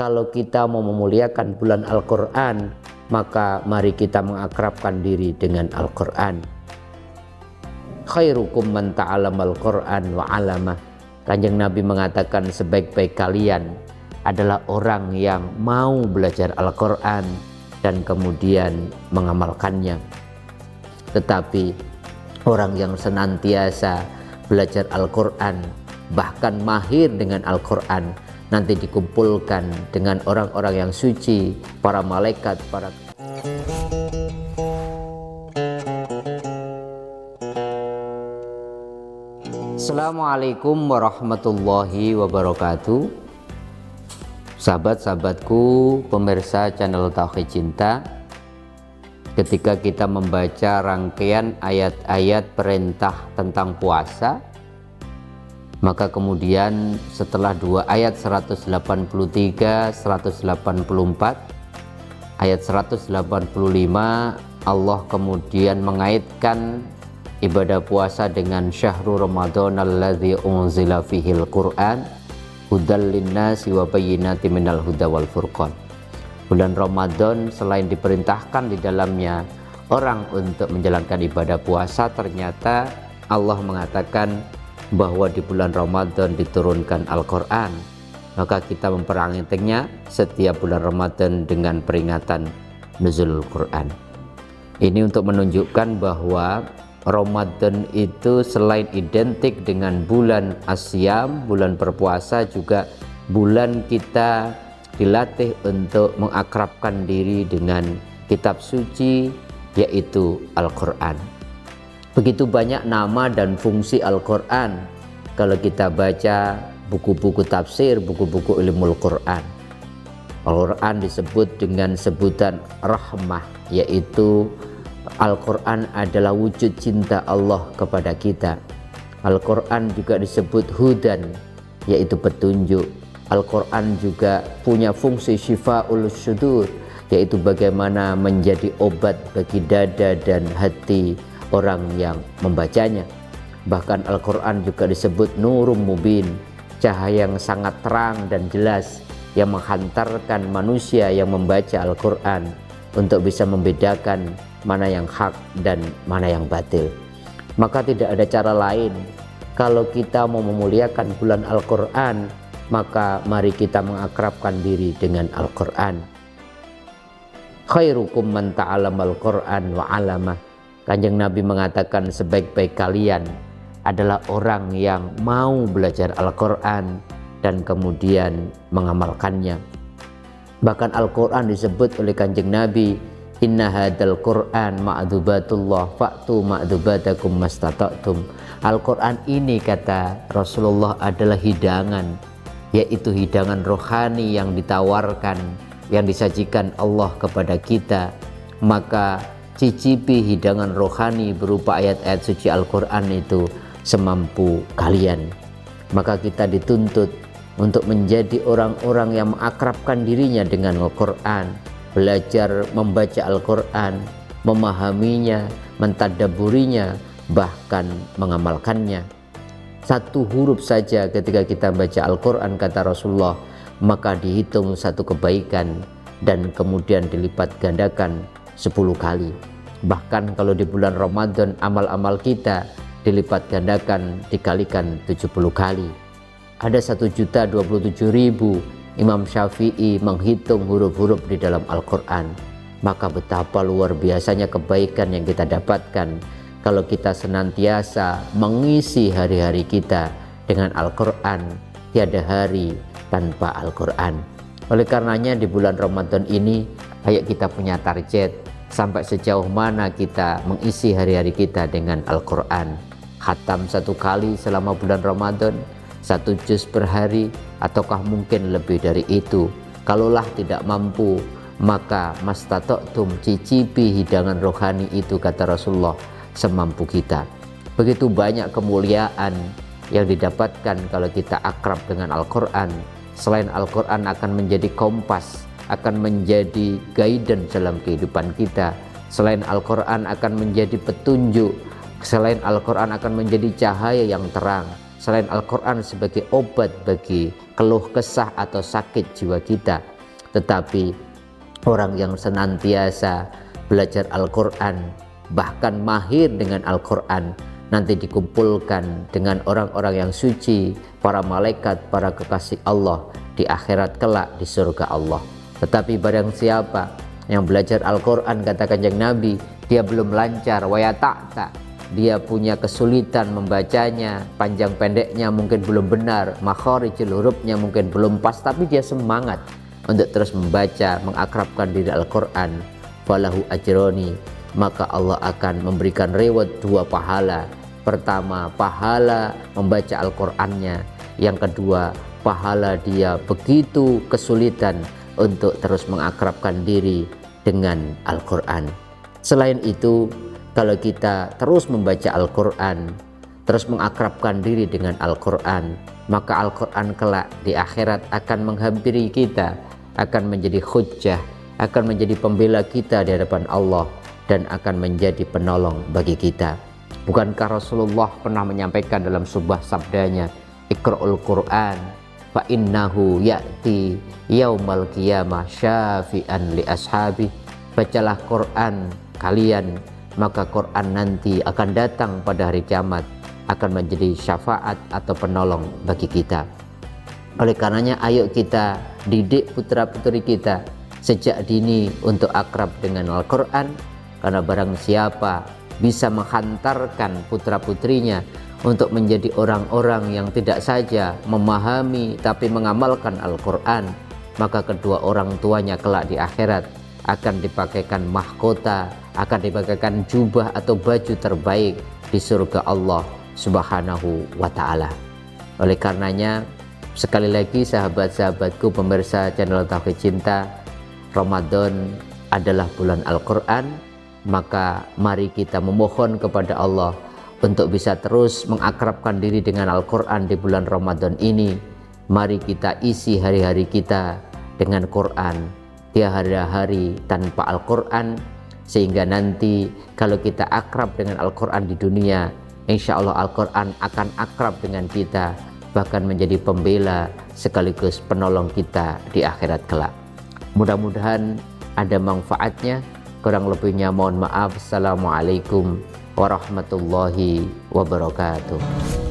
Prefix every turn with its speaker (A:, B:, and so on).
A: kalau kita mau memuliakan bulan Al-Quran, maka mari kita mengakrabkan diri dengan Al-Quran. Khairukum man ta'alamal Quran wa 'alamah. Kanjeng Nabi mengatakan sebaik-baik kalian adalah orang yang mau belajar Al-Quran dan kemudian mengamalkannya. Tetapi orang yang senantiasa belajar Al-Quran, bahkan mahir dengan Al-Quran, nanti dikumpulkan dengan orang-orang yang suci, para malaikat, para Assalamualaikum warahmatullahi wabarakatuh. Sahabat-sahabatku, pemirsa channel Tauhid Cinta, ketika kita membaca rangkaian ayat-ayat perintah tentang puasa, maka kemudian setelah dua ayat 183, 184, ayat 185, Allah kemudian mengaitkan ibadah puasa dengan syahrul Ramadan alladzi unzila fihil Qur'an hudal linnasi wa bayyinatin minal huda wal furqan. Bulan Ramadan selain diperintahkan di dalamnya orang untuk menjalankan ibadah puasa, ternyata Allah mengatakan bahwa di bulan Ramadan diturunkan Al-Quran. Maka kita memperingatinya setiap bulan Ramadan dengan peringatan nuzul Quran. Ini untuk menunjukkan bahwa Ramadan itu selain identik dengan bulan asyam, bulan berpuasa, juga bulan kita dilatih untuk mengakrabkan diri dengan kitab suci, yaitu Al-Quran. Begitu banyak nama dan fungsi Al-Quran kalau kita baca buku-buku tafsir, buku-buku ilmu Al-Quran. Al-Quran disebut dengan sebutan rahmah, yaitu Al-Quran adalah wujud cinta Allah kepada kita. Al-Quran juga disebut hudan, yaitu petunjuk. Al-Quran juga punya fungsi syifa'ul syudur, yaitu bagaimana menjadi obat bagi dada dan hati orang yang membacanya. Bahkan Al-Quran juga disebut nurum mubin, cahaya yang sangat terang dan jelas yang menghantarkan manusia yang membaca Al-Quran untuk bisa membedakan mana yang hak dan mana yang batil. Maka tidak ada cara lain kalau kita mau memuliakan bulan Al-Quran, maka mari kita mengakrabkan diri dengan Al-Quran. Khairukum man ta'alamal Quran wa 'alamah. Kanjeng Nabi mengatakan sebaik-baik kalian adalah orang yang mau belajar Al-Quran dan kemudian mengamalkannya. Bahkan Al-Quran disebut oleh Kanjeng Nabi, inna hadal Quran ma'dubatullah fa'tu ma'dubatakum mastata'tum. Al-Quran ini, kata Rasulullah, adalah hidangan, yaitu hidangan rohani yang ditawarkan, yang disajikan Allah kepada kita. Maka cicipi hidangan rohani berupa ayat-ayat suci Al-Quran itu semampu kalian. Maka kita dituntut untuk menjadi orang-orang yang mengakrabkan dirinya dengan Al-Quran, belajar membaca Al-Quran, memahaminya, mentadabburinya, bahkan mengamalkannya. Satu huruf saja ketika kita baca Al-Quran, kata Rasulullah, maka dihitung satu kebaikan dan kemudian dilipat gandakan 10 kali. Bahkan kalau di bulan Ramadan amal-amal kita dilipat gandakan, dikalikan 70 kali. Ada 1.027.000 Imam Syafi'i menghitung huruf-huruf di dalam Al-Quran. Maka betapa luar biasanya kebaikan yang kita dapatkan kalau kita senantiasa mengisi hari-hari kita dengan Al-Quran. Tiada hari tanpa Al-Quran. Oleh karenanya di bulan Ramadan ini, ayo kita punya target sampai sejauh mana kita mengisi hari-hari kita dengan Al-Quran. Khatam 1 kali selama bulan Ramadan, 1 juz per hari, ataukah mungkin lebih dari itu. Kalaulah tidak mampu, maka mastata'tum, cicipi hidangan rohani itu, kata Rasulullah, semampu kita. Begitu banyak kemuliaan yang didapatkan kalau kita akrab dengan Al-Quran. Selain Al-Quran akan menjadi kompas, akan menjadi guidance dalam kehidupan kita. Selain Al-Quran akan menjadi petunjuk. Selain Al-Quran akan menjadi cahaya yang terang. selain Al-Quran sebagai obat bagi keluh kesah atau sakit jiwa kita, tetapi orang yang senantiasa belajar Al-Quran, bahkan mahir dengan Al-Quran, nanti dikumpulkan dengan orang-orang yang suci, para malaikat, para kekasih Allah di akhirat kelak di surga Allah. Tetapi barang siapa yang belajar Al-Quran, kata Kanjeng Nabi, dia belum lancar, waya tak, dia punya kesulitan membacanya, panjang pendeknya mungkin belum benar, makharijul hurufnya mungkin belum pas, tapi dia semangat untuk terus membaca, mengakrabkan diri Al-Quran, falahu ajroni, maka Allah akan memberikan reward 2 pahala. Pertama, pahala membaca Al-Qurannya. Yang kedua, pahala dia begitu kesulitan untuk terus mengakrabkan diri dengan Al-Quran. Selain itu, kalau kita terus membaca Al-Quran, terus mengakrabkan diri dengan Al-Quran, maka Al-Quran kelak di akhirat akan menghampiri kita, akan menjadi hujjah, akan menjadi pembela kita di hadapan Allah, dan akan menjadi penolong bagi kita. Bukankah Rasulullah pernah menyampaikan dalam sebuah sabdanya, Iqra'ul Quran fa innahu ya'ti yaumal qiyamah syafi'an li ashabi. Bacalah Quran kalian, maka Quran nanti akan datang pada hari kiamat, akan menjadi syafaat atau penolong bagi kita. Oleh karenanya ayo kita didik putra-putri kita sejak dini untuk akrab dengan Al-Quran, karena barang siapa bisa menghantarkan putra-putrinya untuk menjadi orang-orang yang tidak saja memahami tapi mengamalkan Al-Quran, maka kedua orang tuanya kelak di akhirat akan dipakaikan mahkota, akan dipakaikan jubah atau baju terbaik di surga Allah Subhanahu wa ta'ala. Oleh karenanya, sekali lagi sahabat-sahabatku pemirsa channel Tauhid Cinta, Ramadan adalah bulan Al-Quran, maka mari kita memohon kepada Allah untuk bisa terus mengakrabkan diri dengan Al-Quran di bulan Ramadan ini. Mari kita isi hari-hari kita dengan Quran, tiada hari tanpa Al-Quran, sehingga nanti kalau kita akrab dengan Al-Quran di dunia, insya Allah Al-Quran akan akrab dengan kita, bahkan menjadi pembela sekaligus penolong kita di akhirat kelak. Mudah-mudahan ada manfaatnya. Kurang lebihnya mohon maaf. Assalamualaikum warahmatullahi wabarakatuh.